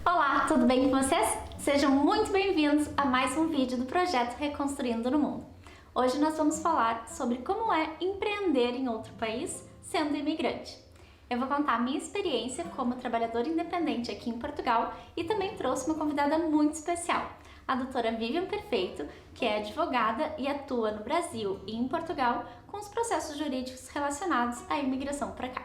Olá, tudo bem com vocês? Sejam muito bem-vindos a mais um vídeo do projeto Reconstruindo no Mundo. Hoje nós vamos falar sobre como é empreender em outro país sendo imigrante. Eu vou contar a minha experiência como trabalhadora independente aqui em Portugal e também trouxe uma convidada muito especial, a doutora Vivian Perfeito, que é advogada e atua no Brasil e em Portugal com os processos jurídicos relacionados à imigração para cá.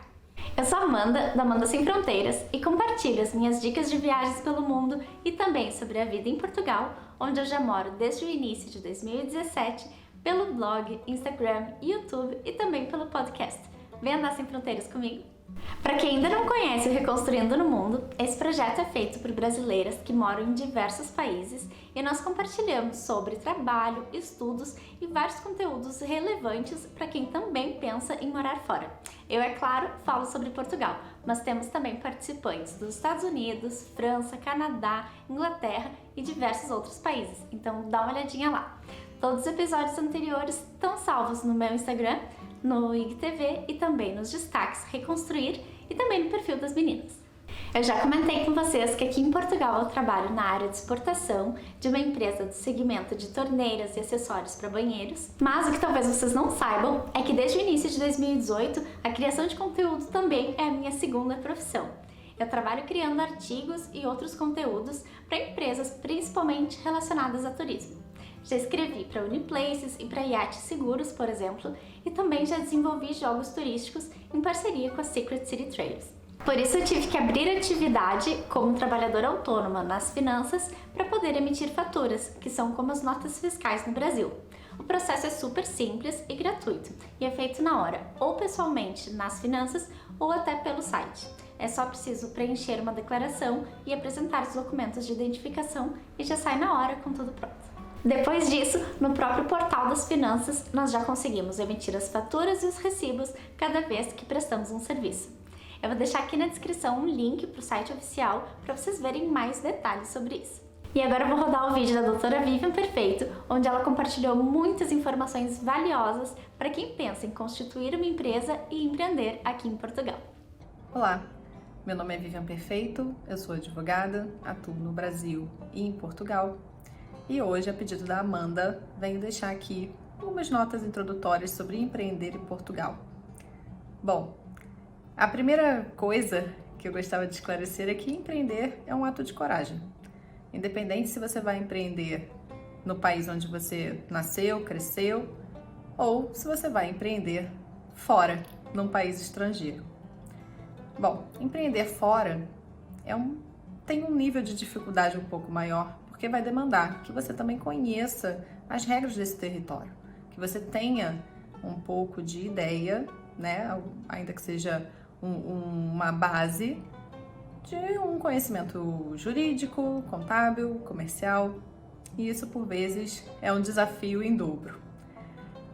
Eu sou a Amanda, da Amanda Sem Fronteiras, e compartilho as minhas dicas de viagens pelo mundo e também sobre a vida em Portugal, onde eu já moro desde o início de 2017, pelo blog, Instagram, YouTube e também pelo podcast. Vem andar sem fronteiras comigo? Para quem ainda não conhece o Reconstruindo no Mundo, esse projeto é feito por brasileiras que moram em diversos países e nós compartilhamos sobre trabalho, estudos e vários conteúdos relevantes para quem também pensa em morar fora. Eu, é claro, falo sobre Portugal, mas temos também participantes dos Estados Unidos, França, Canadá, Inglaterra e diversos outros países, então dá uma olhadinha lá. Todos os episódios anteriores estão salvos no meu Instagram, no IGTV e também nos destaques Reconstruir e também no perfil das meninas. Eu já comentei com vocês que aqui em Portugal eu trabalho na área de exportação de uma empresa do segmento de torneiras e acessórios para banheiros, mas o que talvez vocês não saibam é que desde o início de 2018 a criação de conteúdo também é a minha segunda profissão. Eu trabalho criando artigos e outros conteúdos para empresas principalmente relacionadas a turismo. Já escrevi para Uniplaces e para Iates Seguros, por exemplo, e também já desenvolvi jogos turísticos em parceria com a Secret City Trails. Por isso eu tive que abrir atividade como trabalhadora autônoma nas finanças para poder emitir faturas, que são como as notas fiscais no Brasil. O processo é super simples e gratuito e é feito na hora, ou pessoalmente nas finanças ou até pelo site. É só preciso preencher uma declaração e apresentar os documentos de identificação e já sai na hora com tudo pronto. Depois disso, no próprio portal das finanças, nós já conseguimos emitir as faturas e os recibos cada vez que prestamos um serviço. Eu vou deixar aqui na descrição um link para o site oficial para vocês verem mais detalhes sobre isso. E agora eu vou rodar o vídeo da doutora Vivian Perfeito, onde ela compartilhou muitas informações valiosas para quem pensa em constituir uma empresa e empreender aqui em Portugal. Olá, meu nome é Vivian Perfeito, eu sou advogada, atuo no Brasil e em Portugal. E hoje, a pedido da Amanda, venho deixar aqui algumas notas introdutórias sobre empreender em Portugal. Bom, a primeira coisa que eu gostava de esclarecer é que empreender é um ato de coragem. Independente se você vai empreender no país onde você nasceu, cresceu, ou se você vai empreender fora, num país estrangeiro. Bom, empreender fora tem um nível de dificuldade um pouco maior, porque vai demandar que você também conheça as regras desse território, que você tenha um pouco de ideia, né, ainda que seja uma base de um conhecimento jurídico, contábil, comercial, e isso por vezes é um desafio em dobro.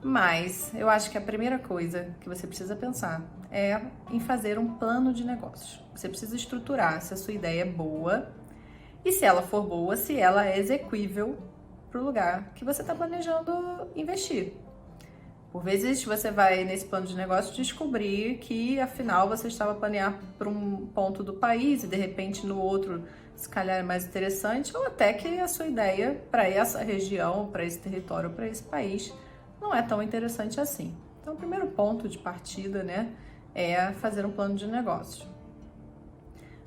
Mas eu acho que a primeira coisa que você precisa pensar é em fazer um plano de negócios. Você precisa estruturar se a sua ideia é boa, e se ela for boa, se ela é exequível para o lugar que você está planejando investir. Por vezes você vai nesse plano de negócio descobrir que afinal você estava planeando para um ponto do país e de repente no outro se calhar é mais interessante, ou até que a sua ideia para essa região, para esse território, para esse país não é tão interessante assim. Então o primeiro ponto de partida, né, é fazer um plano de negócios.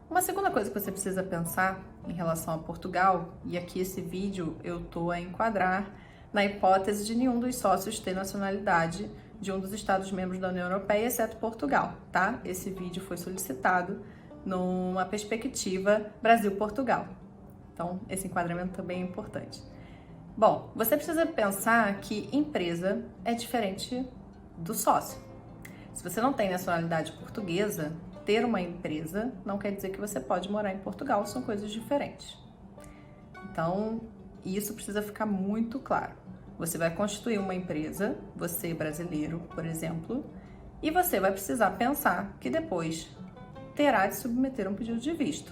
Uma segunda coisa que você precisa pensar em relação a Portugal, e aqui esse vídeo eu estou a enquadrar na hipótese de nenhum dos sócios ter nacionalidade de um dos Estados-membros da União Europeia, exceto Portugal, tá? Esse vídeo foi solicitado numa perspectiva Brasil-Portugal. Então, esse enquadramento também é importante. Bom, você precisa pensar que empresa é diferente do sócio. Se você não tem nacionalidade portuguesa, ter uma empresa não quer dizer que você pode morar em Portugal, são coisas diferentes. Então, isso precisa ficar muito claro. Você vai constituir uma empresa, você brasileiro, por exemplo, e você vai precisar pensar que depois terá de submeter um pedido de visto,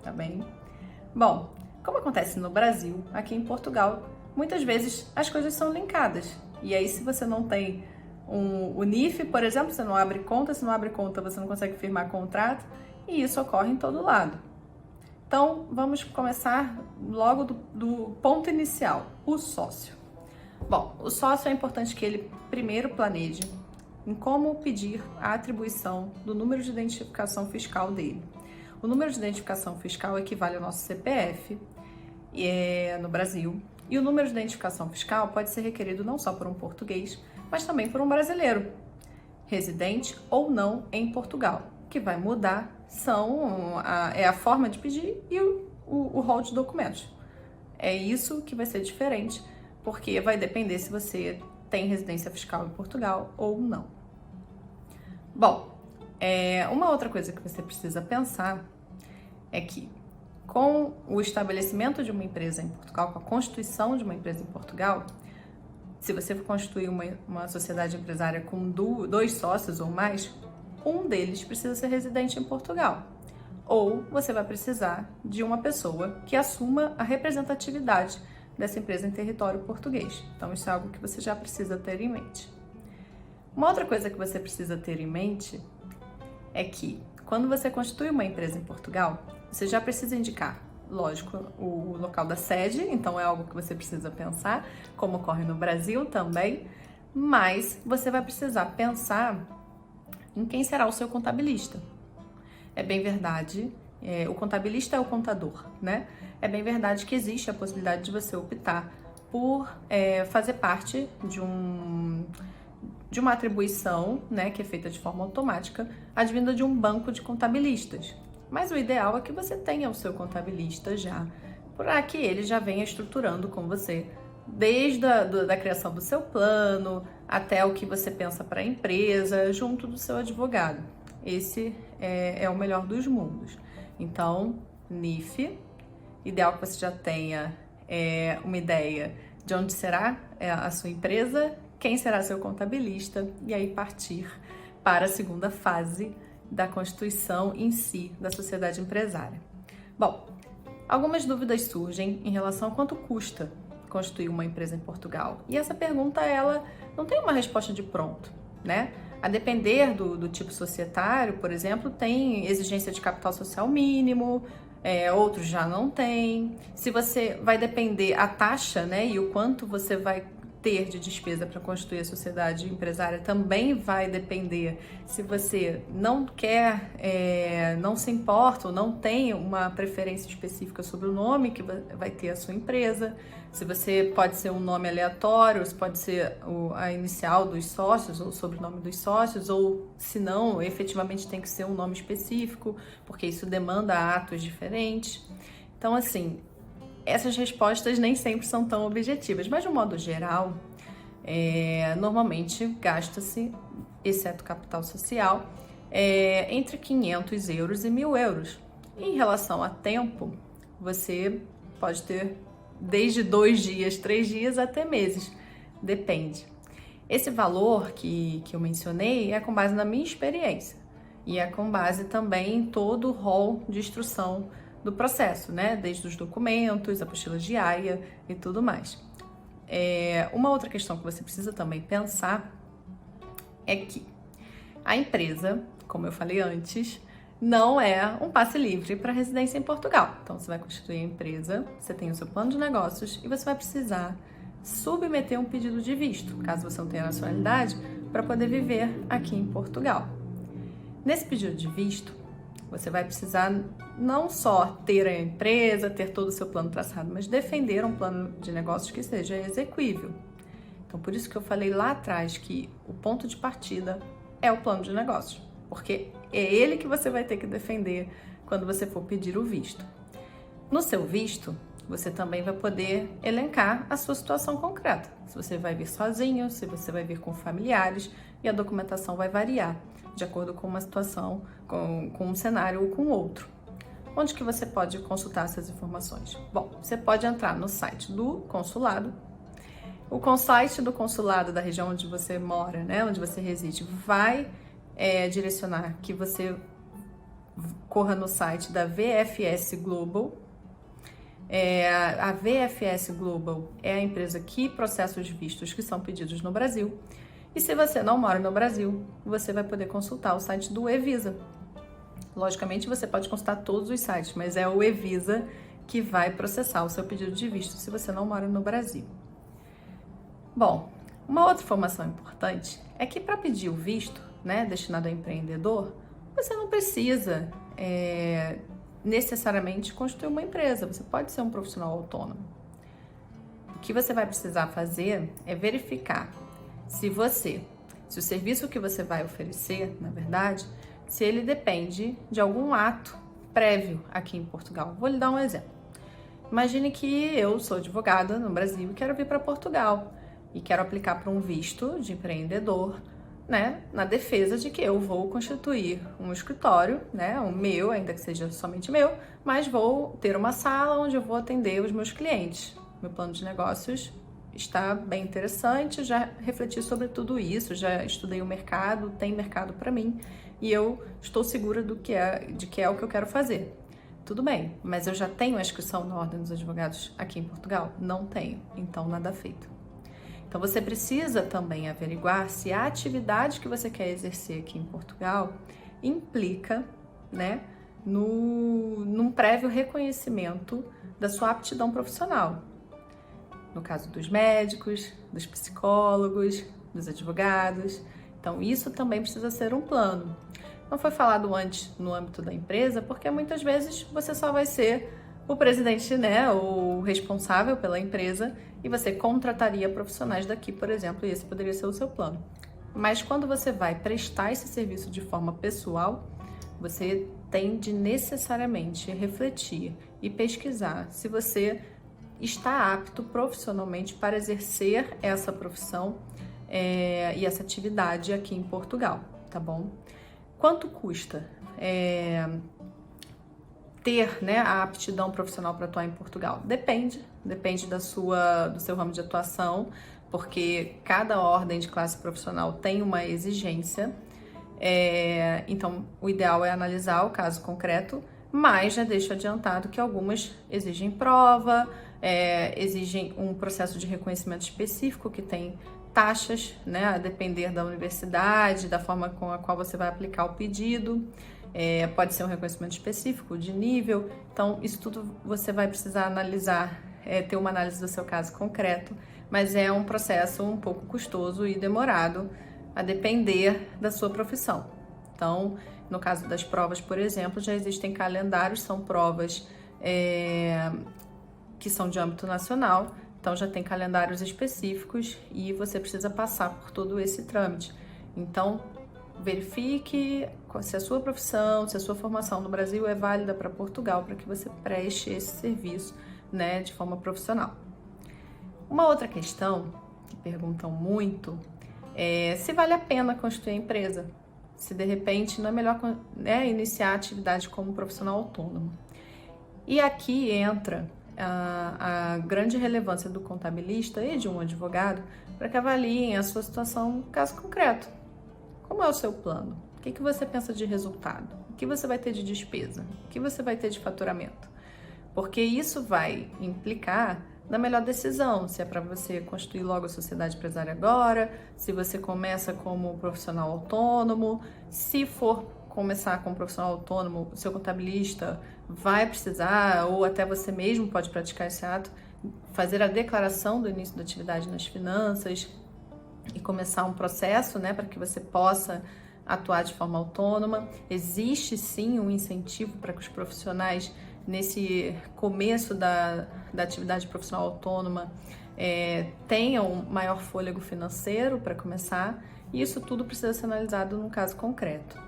tá bem? Bom, como acontece no Brasil, aqui em Portugal, muitas vezes as coisas são linkadas. E aí, se você não tem o NIF, por exemplo, você não abre conta, se não abre conta você não consegue firmar contrato, e isso ocorre em todo lado. Então, vamos começar logo do ponto inicial, o sócio. Bom, o sócio é importante que ele primeiro planeje em como pedir a atribuição do número de identificação fiscal dele. O número de identificação fiscal equivale ao nosso CPF no Brasil, e o número de identificação fiscal pode ser requerido não só por um português, mas também por um brasileiro, residente ou não em Portugal. O que vai mudar é a forma de pedir e o rol de documentos. É isso que vai ser diferente, porque vai depender se você tem residência fiscal em Portugal ou não. Bom, uma outra coisa que você precisa pensar é que com o estabelecimento de uma empresa em Portugal, com a constituição de uma empresa em Portugal, se você for constituir uma sociedade empresária com 2 sócios ou mais, um deles precisa ser residente em Portugal. Ou você vai precisar de uma pessoa que assuma a representatividade dessa empresa em território português. Então, isso é algo que você já precisa ter em mente. Uma outra coisa que você precisa ter em mente é que, quando você constitui uma empresa em Portugal, você já precisa indicar, lógico, o local da sede, então é algo que você precisa pensar, como ocorre no Brasil também, mas você vai precisar pensar em quem será o seu contabilista. É bem verdade, o contabilista é o contador, né? É bem verdade que existe a possibilidade de você optar por fazer parte de uma atribuição, né, que é feita de forma automática, advinda de um banco de contabilistas. Mas o ideal é que você tenha o seu contabilista já, para que ele já venha estruturando com você, desde da criação do seu plano, até o que você pensa para a empresa, junto do seu advogado. Esse é o melhor dos mundos. Então, NIF, ideal que você já tenha uma ideia de onde será a sua empresa, quem será seu contabilista, e aí partir para a segunda fase da constituição em si da sociedade empresária. Bom, algumas dúvidas surgem em relação a quanto custa constituir uma empresa em Portugal. E essa pergunta, ela não tem uma resposta de pronto, né? A depender do tipo societário, por exemplo, tem exigência de capital social mínimo, outros já não tem. Se você vai depender a taxa, né, e o quanto você vai ter de despesa para constituir a sociedade empresária também vai depender se você não quer, não se importa ou não tem uma preferência específica sobre o nome que vai ter a sua empresa. Se você pode ser um nome aleatório, se pode ser a inicial dos sócios ou o sobrenome dos sócios, ou se não, efetivamente tem que ser um nome específico, porque isso demanda atos diferentes. Então, assim, essas respostas nem sempre são tão objetivas, mas de um modo geral, normalmente gasta-se, exceto capital social, entre 500 euros e 1.000 euros. Em relação a tempo, você pode ter desde 2 dias, 3 dias até meses, depende. Esse valor que eu mencionei é com base na minha experiência e é com base também em todo o rol de instrução do processo, né? Desde os documentos, apostilas de AIA e tudo mais. Uma outra questão que você precisa também pensar é que a empresa, como eu falei antes, não é um passe livre para residência em Portugal. Então, você vai constituir a empresa, você tem o seu plano de negócios e você vai precisar submeter um pedido de visto, caso você não tenha nacionalidade, para poder viver aqui em Portugal. Nesse pedido de visto, você vai precisar não só ter a empresa, ter todo o seu plano traçado, mas defender um plano de negócios que seja execuível. Então, por isso que eu falei lá atrás que o ponto de partida é o plano de negócios, porque é ele que você vai ter que defender quando você for pedir o visto. No seu visto, você também vai poder elencar a sua situação concreta. Se você vai vir sozinho, se você vai vir com familiares, e a documentação vai variar de acordo com uma situação, com um cenário ou com outro. Onde que você pode consultar essas informações? Bom, você pode entrar no site do consulado. O site do consulado da região onde você mora, né, onde você reside, vai direcionar que você corra no site da VFS Global. A VFS Global é a empresa que processa os vistos que são pedidos no Brasil. E se você não mora no Brasil, você vai poder consultar o site do eVisa. Logicamente, você pode consultar todos os sites, mas é o Evisa que vai processar o seu pedido de visto se você não mora no Brasil. Bom, uma outra informação importante é que para pedir o visto, né, destinado ao empreendedor, você não precisa necessariamente constituir uma empresa, você pode ser um profissional autônomo. O que você vai precisar fazer é verificar se o serviço que você vai oferecer, na verdade, se ele depende de algum ato prévio aqui em Portugal. Vou lhe dar um exemplo. Imagine que eu sou advogada no Brasil e quero vir para Portugal e quero aplicar para um visto de empreendedor, né, na defesa de que eu vou constituir um escritório, né, o meu, ainda que seja somente meu, mas vou ter uma sala onde eu vou atender os meus clientes. Meu plano de negócios está bem interessante, já refleti sobre tudo isso, já estudei o mercado, tem mercado para mim e eu estou segura de que é o que eu quero fazer. Tudo bem, mas eu já tenho a inscrição na Ordem dos Advogados aqui em Portugal? Não tenho, então nada feito. Então você precisa também averiguar se a atividade que você quer exercer aqui em Portugal implica, né, num prévio reconhecimento da sua aptidão profissional. No caso dos médicos, dos psicólogos, dos advogados. Então, isso também precisa ser um plano. Não foi falado antes no âmbito da empresa, porque muitas vezes você só vai ser o presidente, né, o responsável pela empresa, e você contrataria profissionais daqui, por exemplo, e esse poderia ser o seu plano. Mas quando você vai prestar esse serviço de forma pessoal, você tem de necessariamente refletir e pesquisar se você está apto profissionalmente para exercer essa profissão e essa atividade aqui em Portugal, tá bom? Quanto custa ter, né, a aptidão profissional para atuar em Portugal? Depende do seu ramo de atuação, porque cada ordem de classe profissional tem uma exigência, então o ideal é analisar o caso concreto, mas já deixo adiantado que algumas exigem prova, exigem um processo de reconhecimento específico que tem taxas, né, a depender da universidade, da forma com a qual você vai aplicar o pedido. Pode ser um reconhecimento específico, de nível. Então, isso tudo você vai precisar analisar, ter uma análise do seu caso concreto, mas é um processo um pouco custoso e demorado, a depender da sua profissão. Então, no caso das provas, por exemplo, já existem calendários, são provas que são de âmbito nacional, então já tem calendários específicos e você precisa passar por todo esse trâmite. Então, verifique se a sua profissão, se a sua formação no Brasil é válida para Portugal, para que você preste esse serviço, né, de forma profissional. Uma outra questão que perguntam muito é se vale a pena constituir a empresa, se de repente não é melhor, né, iniciar a atividade como profissional autônomo. E aqui entra a grande relevância do contabilista e de um advogado para que avaliem a sua situação no caso concreto. Como é o seu plano? O que você pensa de resultado? O que você vai ter de despesa? O que você vai ter de faturamento? Porque isso vai implicar na melhor decisão, se é para você constituir logo a sociedade empresária agora, se você começa como profissional autônomo, se for começar como profissional autônomo, o seu contabilista vai precisar, ou até você mesmo pode praticar esse ato, fazer a declaração do início da atividade nas finanças e começar um processo, né, para que você possa atuar de forma autônoma. Existe sim um incentivo para que os profissionais, nesse começo da atividade profissional autônoma, tenham um maior fôlego financeiro para começar, e isso tudo precisa ser analisado num caso concreto.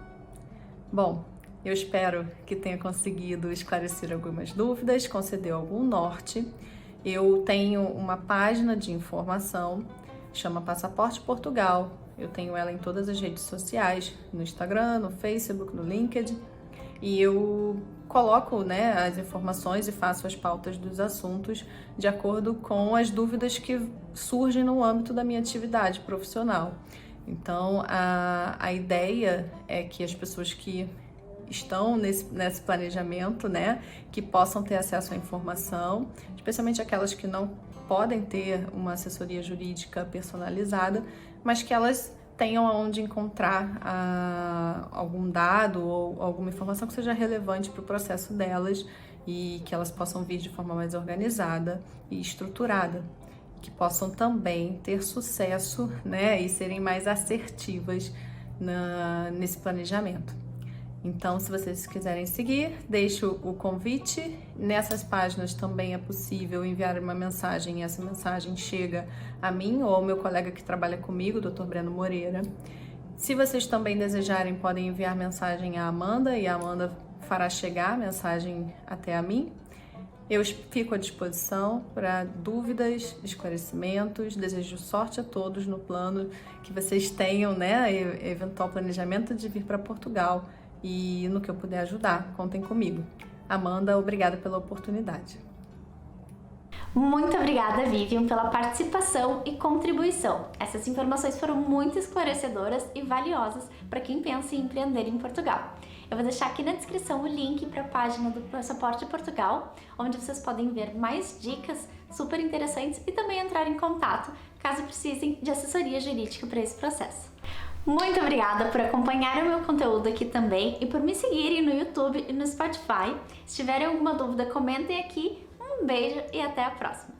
Bom, eu espero que tenha conseguido esclarecer algumas dúvidas, conceder algum norte. Eu tenho uma página de informação, chama Passaporte Portugal. Eu tenho ela em todas as redes sociais, no Instagram, no Facebook, no LinkedIn, e eu coloco, né, as informações e faço as pautas dos assuntos de acordo com as dúvidas que surgem no âmbito da minha atividade profissional. Então, a ideia é que as pessoas que estão nesse planejamento, né, que possam ter acesso à informação, especialmente aquelas que não podem ter uma assessoria jurídica personalizada, mas que elas tenham aonde encontrar algum dado ou alguma informação que seja relevante para o processo delas e que elas possam vir de forma mais organizada e estruturada, que possam também ter sucesso, né, e serem mais assertivas nesse planejamento. Então, se vocês quiserem seguir, deixo o convite. Nessas páginas também é possível enviar uma mensagem e essa mensagem chega a mim ou ao meu colega que trabalha comigo, Dr. Breno Moreira. Se vocês também desejarem, podem enviar mensagem à Amanda e a Amanda fará chegar a mensagem até a mim. Eu fico à disposição para dúvidas, esclarecimentos. Desejo sorte a todos no plano que vocês tenham, né, eventual planejamento de vir para Portugal. E no que eu puder ajudar, contem comigo. Amanda, obrigada pela oportunidade. Muito obrigada, Vivian, pela participação e contribuição. Essas informações foram muito esclarecedoras e valiosas para quem pensa em empreender em Portugal. Eu vou deixar aqui na descrição o link para a página do Passaporte Portugal, onde vocês podem ver mais dicas super interessantes e também entrar em contato caso precisem de assessoria jurídica para esse processo. Muito obrigada por acompanhar o meu conteúdo aqui também e por me seguirem no YouTube e no Spotify. Se tiverem alguma dúvida, comentem aqui. Um beijo e até a próxima!